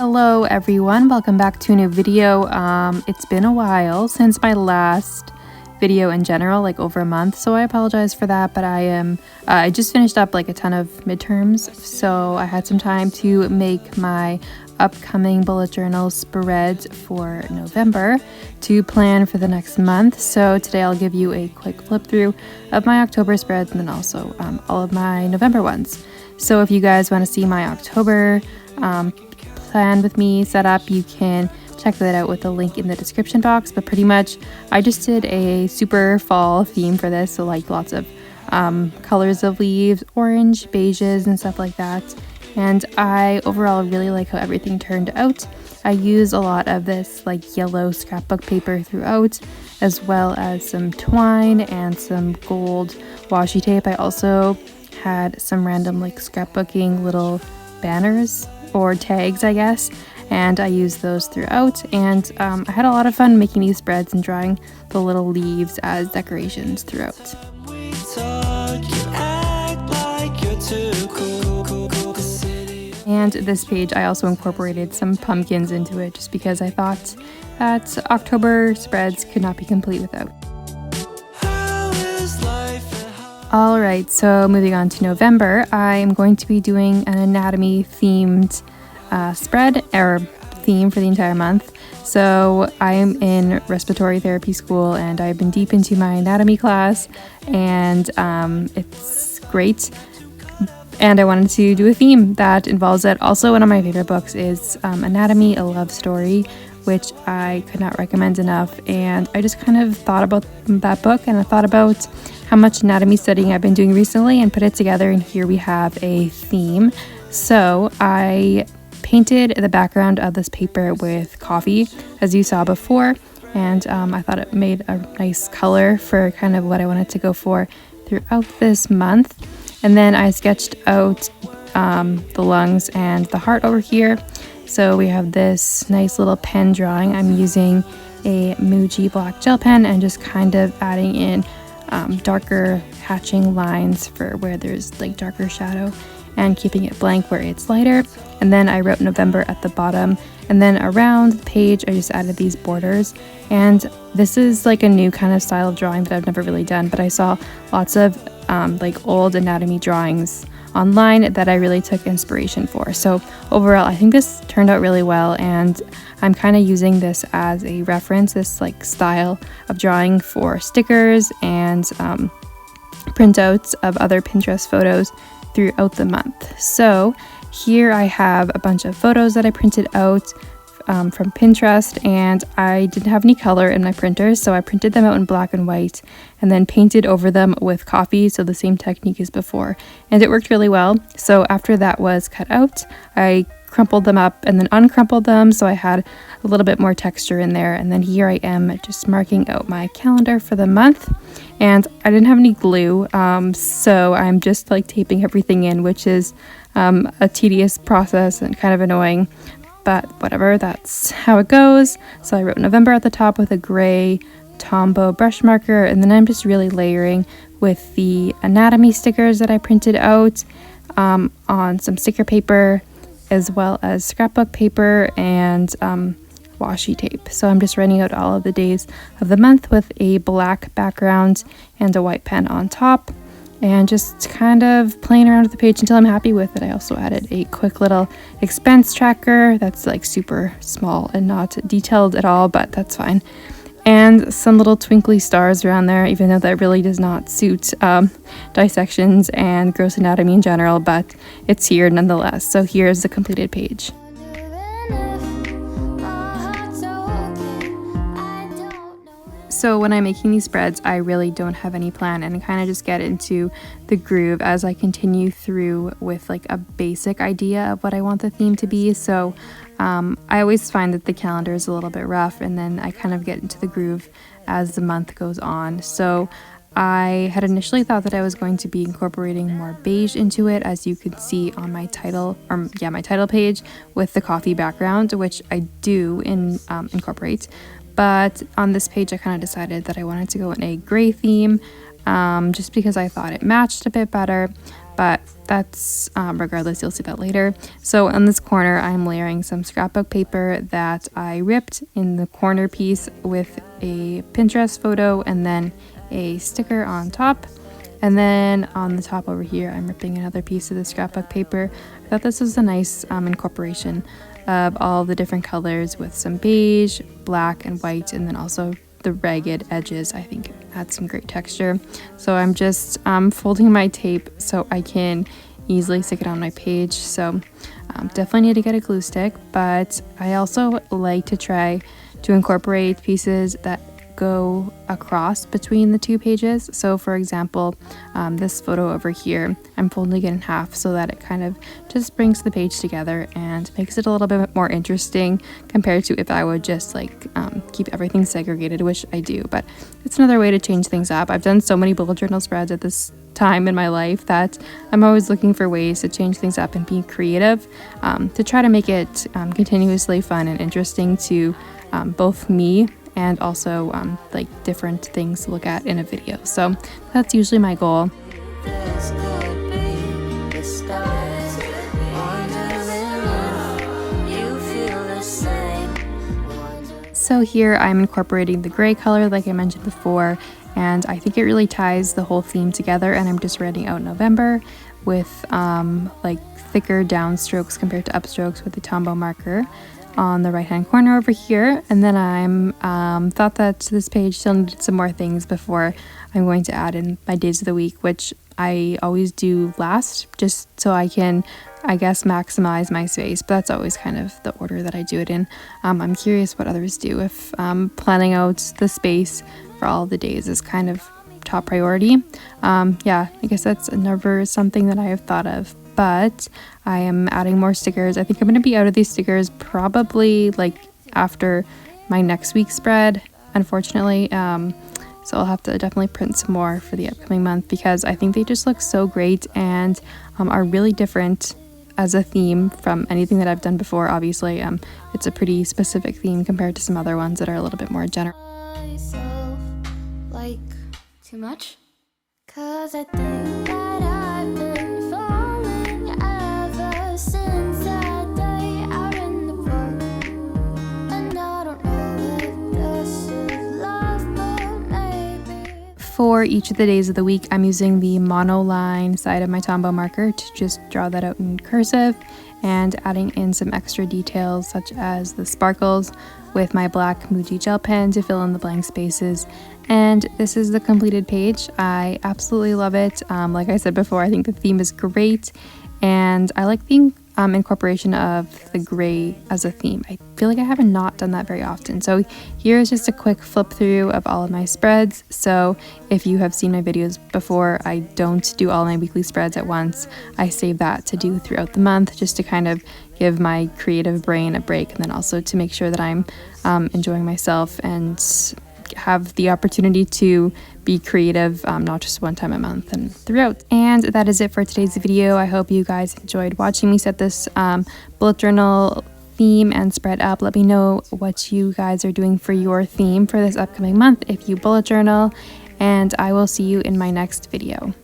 Hello everyone, welcome back to a new video. It's been a while since my last video in general, like over a month, so I apologize for that, but I just finished up like a ton of midterms, so I had some time to make my upcoming bullet journal spreads for November to plan for the next month. So today I'll give you a quick flip through of my October spreads and then also all of my November ones. So if you guys want to see my October plan with me set up, you can check that out with the link in the description box. But pretty much I just did a super fall theme for this, so like lots of colors of leaves, orange, beiges and stuff like that. And I overall really like how everything turned out. I used a lot of this like yellow scrapbook paper throughout, as well as some twine and some gold washi tape. I also had some random like scrapbooking little banners or tags, I guess, and I used those throughout. And I had a lot of fun making these spreads and drawing the little leaves as decorations throughout. And this page I also incorporated some pumpkins into it just because I thought that October spreads could not be complete without. Alright, so moving on to November, I am going to be doing an anatomy themed spread or theme for the entire month. So I am in respiratory therapy school and I've been deep into my anatomy class, and it's great. And I wanted to do a theme that involves it. Also, one of my favorite books is Anatomy, A Love Story, which I could not recommend enough. And I just kind of thought about that book, and I thought about how much anatomy studying I've been doing recently and put it together, and here we have a theme. So I painted the background of this paper with coffee, as you saw before, and I thought it made a nice color for kind of what I wanted to go for throughout this month. And then I sketched out the lungs and the heart over here. So we have this nice little pen drawing. I'm using a Muji black gel pen and just kind of adding in darker hatching lines for where there's like darker shadow and keeping it blank where it's lighter. And then I wrote November at the bottom, and then around the page I just added these borders. And this is like a new kind of style of drawing that I've never really done, but I saw lots of like old anatomy drawings online that I really took inspiration for. So overall I think this turned out really well, and I'm kind of using this as a reference, this like style of drawing, for stickers and printouts of other Pinterest photos throughout the month. So here I have a bunch of photos that I printed out from Pinterest, and I didn't have any color in my printers, so I printed them out in black and white and then painted over them with coffee, so the same technique as before, and it worked really well. So after that was cut out, I crumpled them up and then uncrumpled them, so I had a little bit more texture in there. And then here I am just marking out my calendar for the month, and I didn't have any glue, so I'm just like taping everything in, which is a tedious process and kind of annoying, but whatever, that's how it goes. So I wrote November at the top with a gray Tombow brush marker, and then I'm just really layering with the anatomy stickers that I printed out on some sticker paper, as well as scrapbook paper and washi tape. So I'm just writing out all of the days of the month with a black background and a white pen on top, and just kind of playing around with the page until I'm happy with it. I also added a quick little expense tracker that's like super small and not detailed at all, but that's fine. And some little twinkly stars around there, even though that really does not suit dissections and gross anatomy in general, but it's here nonetheless. So here's the completed page. So when I'm making these spreads, I really don't have any plan, and I kind of just get into the groove as I continue through with like a basic idea of what I want the theme to be. So I always find that the calendar is a little bit rough, and then I kind of get into the groove as the month goes on. So I had initially thought that I was going to be incorporating more beige into it, as you could see on my title, my title page with the coffee background, which I do incorporate. But on this page I kind of decided that I wanted to go in a gray theme, just because I thought it matched a bit better. but that's regardless, you'll see that later. So on this corner, I'm layering some scrapbook paper that I ripped in the corner piece with a Pinterest photo and then a sticker on top. And then on the top over here, I'm ripping another piece of the scrapbook paper. I thought this was a nice incorporation of all the different colors with some beige, black, and white, and then also the ragged edges. I think it adds some great texture. So I'm just folding my tape so I can easily stick it on my page. So definitely need to get a glue stick, but I also like to try to incorporate pieces that go across between the two pages. So for example, this photo over here, I'm folding it in half so that it kind of just brings the page together and makes it a little bit more interesting compared to if I would just like keep everything segregated, which I do, but it's another way to change things up. I've done so many bullet journal spreads at this time in my life that I'm always looking for ways to change things up and be creative, to try to make it continuously fun and interesting to both me and also like different things to look at in a video. So that's usually my goal. So here I'm incorporating the gray color like I mentioned before, and I think it really ties the whole theme together, and I'm just writing out November with like thicker downstrokes compared to upstrokes with the Tombow marker on the right hand corner over here. And then I'm thought that this page still needed some more things before I'm going to add in my days of the week, which I always do last just so I can, I guess, maximize my space, but that's always kind of the order that I do it in. I'm curious what others do, if planning out the space for all the days is kind of top priority. Yeah, I guess that's never something that I have thought of, but I am adding more stickers. I think I'm going to be out of these stickers probably like after my next week's spread, unfortunately. So I'll have to definitely print some more for the upcoming month because I think they just look so great and are really different as a theme from anything that I've done before. Obviously, it's a pretty specific theme compared to some other ones that are a little bit more general. Like too much? 'Cause I think that I've been falling ever since that day out in the park. And I don't know if this is love, but maybe. For each of the days of the week, I'm using the monoline side of my Tombow marker to just draw that out in cursive and adding in some extra details such as the sparkles with my black Muji gel pen to fill in the blank spaces. And this is the completed page. I absolutely love it. Like I said before, I think the theme is great, and I like the incorporation of the gray as a theme. I feel like I have not done that very often. So here's just a quick flip through of all of my spreads. So if you have seen my videos before, I don't do all my weekly spreads at once. I save that to do throughout the month just to kind of give my creative brain a break, and then also to make sure that I'm enjoying myself and have the opportunity to be creative, not just one time a month and throughout. And that is it for today's video. I hope you guys enjoyed watching me set this bullet journal theme and spread up. Let me know what you guys are doing for your theme for this upcoming month if you bullet journal, and I will see you in my next video.